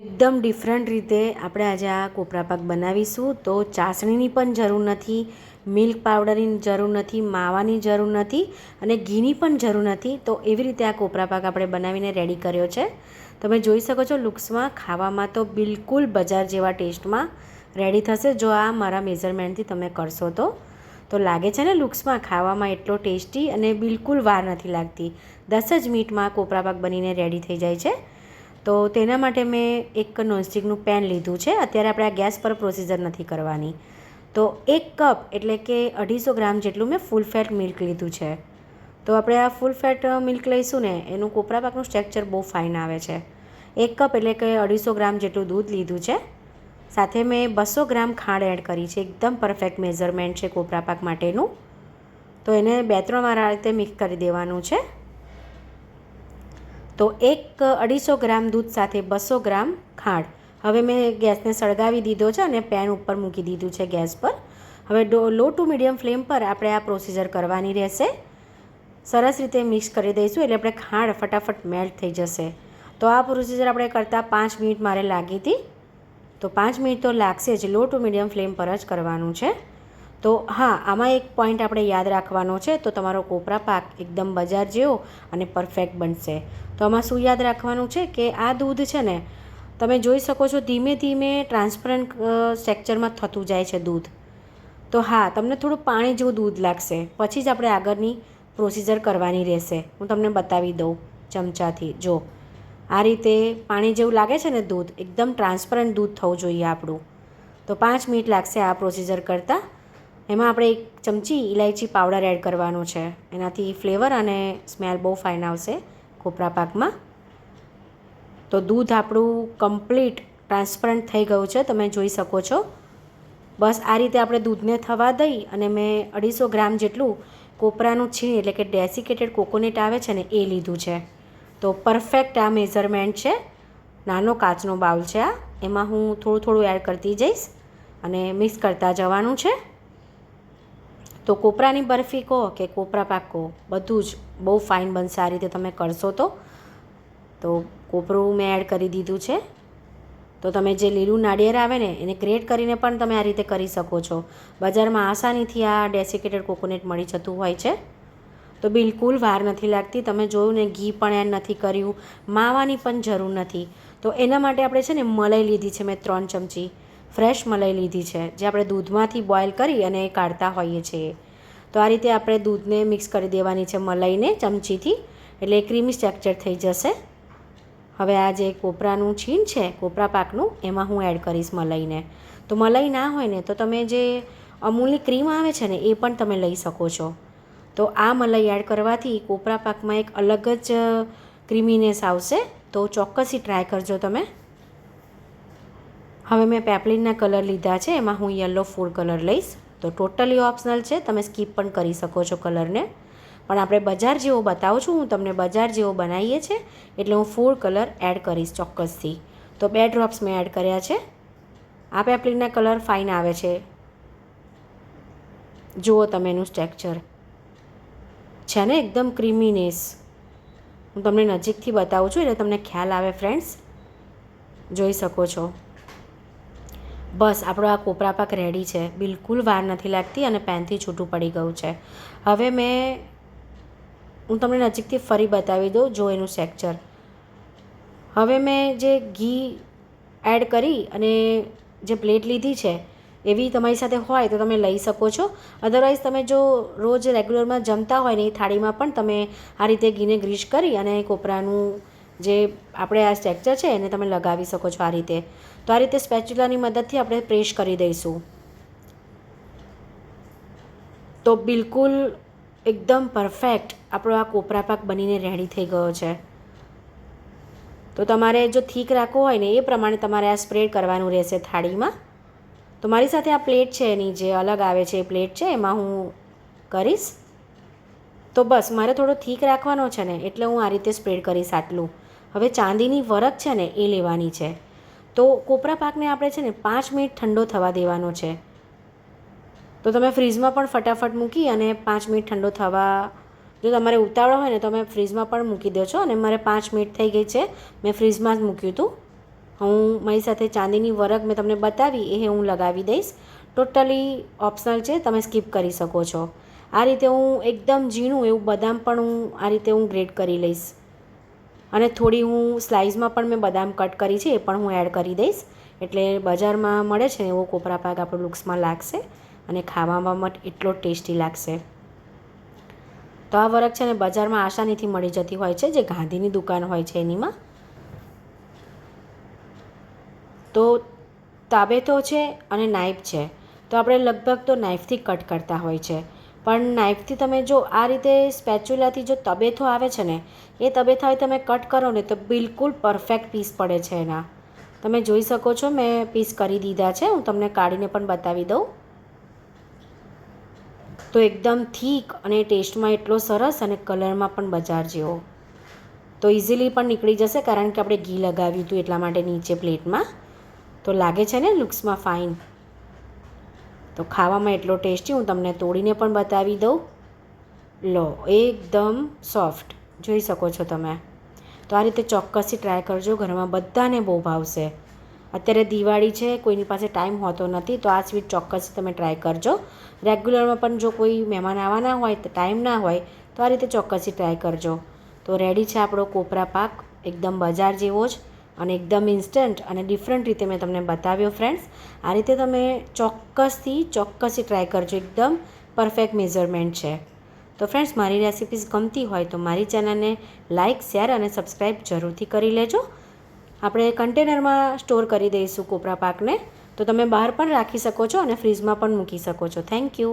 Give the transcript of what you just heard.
એકદમ ડિફરન્ટ રીતે આપણે આજે આ કોપરા પાક બનાવીશું. તો ચાસણીની પણ જરૂર નથી, મિલ્ક પાવડરની જરૂર નથી, માવાની જરૂર નથી અને ઘીની પણ જરૂર નથી. તો એવી રીતે આ કોપરા પાક આપણે બનાવીને રેડી કર્યો છે. તમે જોઈ શકો છો લુક્સમાં, ખાવામાં તો બિલકુલ બજાર જેવા ટેસ્ટમાં રેડી થશે જો આ મારા મેઝરમેન્ટથી તમે કરશો તો લાગે છે ને લુક્સમાં, ખાવામાં એટલો ટેસ્ટી અને બિલકુલ વાર નથી લાગતી. 10 જ મિનિટમાં કોપરા પાક બનીને રેડી થઈ જાય છે. તો તેના માટે મેં એક નોનસ્ટિકનું પેન લીધું છે. અત્યારે આપણે આ ગેસ પર પ્રોસીજર નથી કરવાની. તો 1 કપ એટલે કે 250 ગ્રામ જેટલું મેં ફૂલ ફેટ મિલ્ક લીધું છે. તો આપણે આ ફૂલ ફેટ મિલ્ક લઈશું ને એનું કોપરા પાકનું સ્ટ્રક્ચર બહુ ફાઇન આવે છે. 1 કપ એટલે કે 250 ગ્રામ જેટલું દૂધ લીધું છે. સાથે મેં 200 ગ્રામ ખાંડ એડ કરી છે. એકદમ પરફેક્ટ મેઝરમેન્ટ છે કોપરા પાક માટેનું. તો એને 2-3 વાર આ રીતે મિક્સ કરી દેવાનું છે. તો 250 ગ્રામ દૂધ સાથે 200 ગ્રામ ખાંડ. હવે મેં ગેસને સળગાવી દીધો છે અને પેન ઉપર મૂકી દીધું છે ગેસ પર. હવે લો ટુ મીડિયમ ફ્લેમ પર આપણે આ પ્રોસીજર કરવાની રહેશે. સરસ રીતે મિક્સ કરી દઈશું એટલે આપણે ખાંડ ફટાફટ મેલ્ટ થઈ જશે. તો આ પ્રોસીજર આપણે કરતાં 5 મિનિટ મારે લાગી હતી. તો 5 મિનિટ તો લાગશે જ. લો ટુ મીડિયમ ફ્લેમ પર જ કરવાનું છે. તો હા, આમાં એક પોઈન્ટ આપણે યાદ રાખવાનો છે. તો તમારો કોપરા પાક એકદમ બજાર જેવો અને પરફેક્ટ બનશે. તો આમાં શું યાદ રાખવાનું છે કે આ દૂધ છે ને, તમે જોઈ શકો છો ધીમે ધીમે ટ્રાન્સપરન્ટ સ્ટ્રક્ચરમાં થતું જાય છે દૂધ. તો હા, તમને થોડું પાણી જેવું દૂધ લાગશે. પછી જ આપણે આગળની પ્રોસીજર કરવાની રહેશે. હું તમને બતાવી દઉં ચમચાથી. જો આ રીતે પાણી જેવું લાગે છે ને દૂધ, એકદમ ટ્રાન્સપરન્ટ દૂધ થવું જોઈએ આપણું. તો 5 મિનિટ લાગશે આ પ્રોસીજર કરતાં. એમાં આપણે 1 ચમચી ઇલાયચી પાવડર એડ કરવાનો છે. એનાથી ફ્લેવર અને સ્મેલ બહુ ફાઇન આવશે કોપરા પાકમાં. તો દૂધ આપણું કમ્પ્લીટ ટ્રાન્સપરન્ટ થઈ ગયું છે, તમે જોઈ શકો છો. બસ આ રીતે આપણે દૂધને થવા દઈ અને મેં 250 ગ્રામ જેટલું કોપરાનું છીણ એટલે કે ડેસિકેટેડ કોકોનટ આવે છે ને એ લીધું છે. તો પરફેક્ટ આ મેઝરમેન્ટ છે. નાનો કાચનો બાઉલ છે આ. એમાં હું થોડું થોડું એડ કરતી જઈશ અને મિક્સ કરતા જવાનું છે. તો કોપરાની બરફી કહો કે કોપરા પાક કહો, બધું જ બહુ ફાઇન બનશે આ રીતે તમે કરશો તો કોપરું મેં એડ કરી દીધું છે. તો તમે જે લીલું નાળિયેર આવે ને એને ગ્રેટ કરીને પણ તમે આ રીતે કરી શકો છો. બજારમાં આસાનીથી આ ડેસિકેટેડ કોકોનટ મળી જતું હોય છે. તો બિલકુલ વાર નથી લાગતી. તમે જોયું ને, ઘી પણ એડ નથી કર્યું, માવાની પણ જરૂર નથી. તો એના માટે આપણે છે ને મલાઈ લીધી છે મેં 3 ચમચી ફ્રેશ મલાઈ લીધી છે, જે આપણે દૂધમાંથી બોઇલ કરી અને કાઢતા હોઈએ છીએ. તો આ રીતે આપણે દૂધને મિક્સ કરી દેવાની છે મલાઈને ચમચીથી, એટલે ક્રીમી સ્ટ્રક્ચર થઈ જશે. હવે આ જે કોપરાનું છીણ છે કોપરા પાકનું, એમાં હું એડ કરીશ મલાઈને. તો મલાઈ ના હોય ને તો તમે જે અમૂલની ક્રીમ આવે છે ને એ પણ તમે લઈ શકો છો. તો આ મલાઈ એડ કરવાથી કોપરા પાકમાં એક અલગ જ ક્રીમીનેસ આવશે. તો ચોક્કસથી ટ્રાય કરજો તમે. હવે મેં પેપલિનના કલર લીધા છે, એમાં હું યલો ફૂડ કલર લઈશ. તો ટોટલી ઓપ્શનલ છે, તમે સ્કીપ પણ કરી શકો છો કલરને. પણ આપણે બજાર જેવો બતાવું છું, હું તમને બજાર જેવો બનાવીએ છીએ એટલે હું ફૂડ કલર એડ કરીશ ચોક્કસથી. તો 2 ડ્રોપ્સ મેં એડ કર્યા છે. આ પેપલિનના કલર ફાઇન આવે છે. જુઓ તમે એનું સ્ટ્રક્ચર છે ને એકદમ ક્રીમીનેસ. હું તમને નજીકથી બતાવું છું એટલે તમને ખ્યાલ આવે ફ્રેન્ડ્સ. જોઈ શકો છો. બસ આપણો આ કોપરા પાક રેડી છે. બિલકુલ વાર નથી લાગતી અને પેનથી છૂટું પડી ગયું છે. હવે હું તમને નજીકથી ફરી બતાવી દઉં. જો એનું સ્ટ્રક્ચર. હવે મેં જે ઘી એડ કરી અને જે પ્લેટ લીધી છે એવી તમારી સાથે હોય તો તમે લઈ શકો છો. અધરવાઇઝ તમે જો રોજ રેગ્યુલરમાં જમતા હોય ને એ થાળીમાં પણ તમે આ રીતે ઘીને ગ્રીસ કરી અને કોપરાનું જે આપણે આ સ્ટ્રક્ચર છે એને તમે લગાવી શકો છો આ રીતે. તો આ રીતે સ્પેચ્યુલાની મદદથી આપણે પ્રેસ કરી દઈશું. તો બિલકુલ એકદમ પરફેક્ટ આપણો આ કોપરા પાક બનીને રેડી થઈ ગયો છે. તો તમારે જો થીક રાખવો હોય ને એ પ્રમાણે તમારે આ સ્પ્રેડ કરવાનું રહેશે થાળીમાં. તો મારી સાથે આ પ્લેટ છે એની જે અલગ આવે છે એ પ્લેટ છે, એમાં હું કરીશ. તો બસ મારે થોડો થીક રાખવાનો છે ને એટલે હું આ રીતે સ્પ્રેડ કરીશ આટલું. હવે ચાંદીની વરખ છે ને એ લેવાની છે. તો કોપરા પાકને આપણે છે ને 5 મિનિટ ઠંડો થવા દેવાનો છે. તો તમે ફ્રીજમાં પણ ફટાફટ મૂકી અને 5 મિનિટ ઠંડો થવા, જો તમારે ઉતાવળ હોય ને તો તમે ફ્રીજમાં પણ મૂકી દો છો. અને મારે 5 મિનિટ થઈ ગઈ છે, મેં ફ્રીજમાં જ મૂક્યું હતું. હું મારી સાથે ચાંદીની વરખ મેં તમને બતાવી એ હું લગાવી દઈશ. ટોટલી ઓપ્શનલ છે, તમે સ્કીપ કરી શકો છો. આ રીતે હું એકદમ ઝીણું એવું બદામ પણ આ રીતે ગ્રેટ કરી લઈશ. અને થોડી હું સ્લાઇસમાં પણ મેં બદામ કટ કરી છે, એ પણ હું એડ કરી દઈશ. એટલે બજારમાં મળે છે ને એવો કોપરા પાક આપણો લુક્સમાં લાગશે અને ખાવામાં એટલો ટેસ્ટી લાગશે. તો આ વરખ છે ને બજારમાં આસાનીથી મળી જતી હોય છે, જે ગાંધીની દુકાન હોય છે એનીમાં. તો તાબેતો છે અને નાઇફ છે, તો આપણે લગભગ તો નાઇફથી કટ કરતા હોય છે. પણ નાઇફથી તમે જો આ રીતે સ્પેચ્યુલાથી જો તબેથો આવે છે ને, એ તબેથાથી તમે કટ કરો ને તો બિલકુલ પરફેક્ટ પીસ પડે છે એના. તમે જોઈ શકો છો મેં પીસ કરી દીધા છે. હું તમને કાઢીને પણ બતાવી દઉં. તો એકદમ થીક અને ટેસ્ટમાં એટલો સરસ અને કલરમાં પણ બજાર જેવો. તો ઇઝીલી પણ નીકળી જશે, કારણ કે આપણે ઘી લગાવ્યું હતું એટલા માટે નીચે પ્લેટમાં. તો લાગે છે ને લુક્સમાં ફાઇન. તો ખાવામાં એટલો ટેસ્ટી. હું તમને તોડીને પણ બતાવી દઉં. લો, એકદમ સોફ્ટ જોઈ શકો છો તમે. તો આ રીતે ચોક્કસથી ટ્રાય કરજો, ઘરમાં બધાને બહુ ભાવશે. અત્યારે દિવાળી છે, કોઈની પાસે ટાઈમ હોતો નથી, તો આ સ્વીટ ચોક્કસથી તમે ટ્રાય કરજો. રેગ્યુલરમાં પણ જો કોઈ મહેમાન આવવાના હોય તો ટાઈમ ના હોય તો આ રીતે ચોક્કસથી ટ્રાય કરજો. તો રેડી છે આપણો કોપરા પાક, એકદમ બજાર જેવો જ અને એકદમ ઇન્સ્ટન્ટ અને ડિફરન્ટ રીતે મેં તમને બતાવ્યો ફ્રેન્ડ્સ. આ રીતે તમે ચોક્કસથી ટ્રાય કરજો, એકદમ પરફેક્ટ મેઝરમેન્ટ છે. તો ફ્રેન્ડ્સ, મારી રેસિપીઝ ગમતી હોય તો મારી ચેનલને લાઇક, શેર અને સબસ્ક્રાઈબ જરૂરથી કરી લેજો. આપણે કન્ટેનરમાં સ્ટોર કરી દઈશું કોપરા પાકને, તો તમે બહાર પણ રાખી શકો છો અને ફ્રીજમાં પણ મૂકી શકો છો. Thank you.